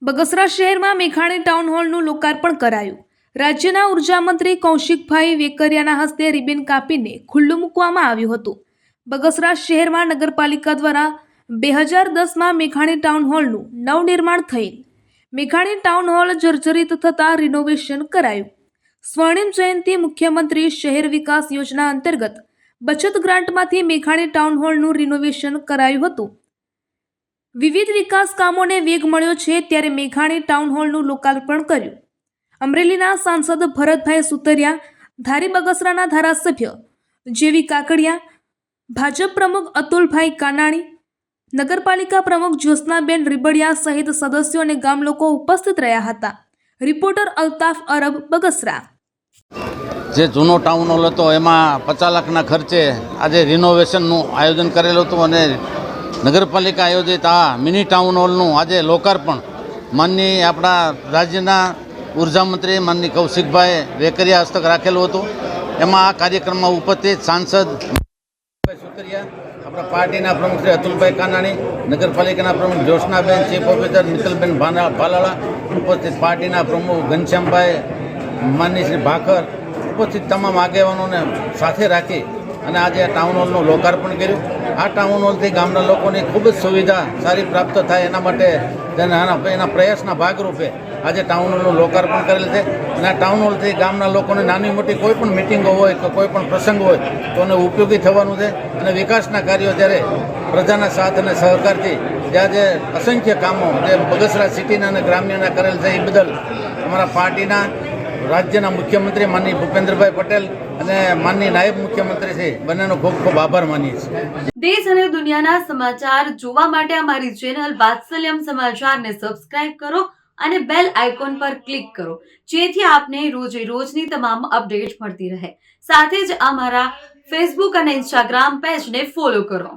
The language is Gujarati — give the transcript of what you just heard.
બગસરા શહેરમાં મેઘાણી ટાઉન હોલનું લોકાર્પણ કરાયું। રાજ્યના ઉર્જા મંત્રી કૌશિકભાઈ વેકરિયાના હસ્તે રિબન કાપીને ખુલ્લું મૂકવામાં આવ્યું હતું। બગસરા શહેરમાં નગરપાલિકા દ્વારા 2010માં મેઘાણી ટાઉન હોલનું નવનિર્માણ થયેલ। મેઘાણી ટાઉન હોલ જર્જરિત થતાં રિનોવેશન કરાયું। સ્વર્ણિમ જયંતિ મુખ્યમંત્રી શહેર વિકાસ યોજના અંતર્ગત બચત ગ્રાન્ટમાંથી મેઘાણી ટાઉન હોલનું રિનોવેશન કરાયું હતું। વિવિધ વિકાસ કામોને વેગ મળ્યો છે ત્યારે મેઘાણી ટાઉન હોલનું લોકાર્પણ કર્યું। અમરેલીના સાંસદ ભરતભાઈ સુતરિયા, ધારી બગસરાના ધારાસભ્ય જેવી કાકડિયા, ભાજપ પ્રમુખ અતુલભાઈ કાનાણી, નગરપાલિકા પ્રમુખ જ્યોત્સનાબેન રીબડિયા સહિત સદસ્યો અને ગામ લોકો ઉપસ્થિત રહ્યા હતા। રિપોર્ટર અલ્તાફ અરબ, બગસરા। જે જૂનો ટાઉન હોલ હતો એમાં 50 લાખના ખર્ચે આજે રિનોવેશનનું આયોજન કરેલું હતું અને નગરપાલિકા આયોજિત આ મિની ટાઉન હોલનું આજે લોકાર્પણ માનનીય આપણા રાજ્યના ઉર્જા મંત્રી માનનીય કૌશિકભાઈ વેકરિયા હસ્તક રાખેલું હતું। એમાં આ કાર્યક્રમમાં ઉપસ્થિત સાંસદ સુતરિયા, આપણા પાર્ટીના પ્રમુખ શ્રી અતુલભાઈ કાનાણી, નગરપાલિકાના પ્રમુખ જ્યોત્સનાબેન, ચીફ ઓફિસર મિત્તલબેન ભાલાળા, ઉપસ્થિત પાર્ટીના પ્રમુખ ઘનશ્યામભાઈ, માનનીય શ્રી ભાખર, ઉપસ્થિત તમામ આગેવાનોને સાથે રાખી અને આજે આ ટાઉન હોલનું લોકાર્પણ કર્યું। આ ટાઉન હોલથી ગામના લોકોની ખૂબ જ સુવિધા સારી પ્રાપ્ત થાય એના માટે એના પ્રયાસના ભાગરૂપે આજે ટાઉન હોલનું લોકાર્પણ કરેલ છે। અને આ ટાઉન હોલથી ગામના લોકોને નાની મોટી કોઈ પણ મિટિંગો હોય કે કોઈ પણ પ્રસંગ હોય તો એને ઉપયોગી થવાનું છે। અને વિકાસના કાર્યો જ્યારે પ્રજાના સાથ અને સહકારથી જ્યાં જે અસંખ્ય કામો જે બગસરા સિટીના અને ગ્રામ્યના કરેલ છે એ બદલ અમારા પાર્ટીના રાજ્યના મુખ્યમંત્રી માનનીય ભૂપેન્દ્રભાઈ પટેલ અને માનનીય નાયબ મુખ્યમંત્રી શ્રી બંનેનો ખૂબ ખૂબ આભાર માનીએ છીએ। દેશ અને દુનિયાના સમાચાર જોવા માટે અમારી ચેનલ વાત્સલ્યમ સમાચારને સબસ્ક્રાઇબ કરો અને બેલ આઇકોન પર ક્લિક કરો, જેથી આપને રોજે રોજની તમામ અપડેટ મળતી રહે। સાથે જ અમારા ફેસબુક અને ઇન્સ્ટાગ્રામ પેજને ફોલો કરો।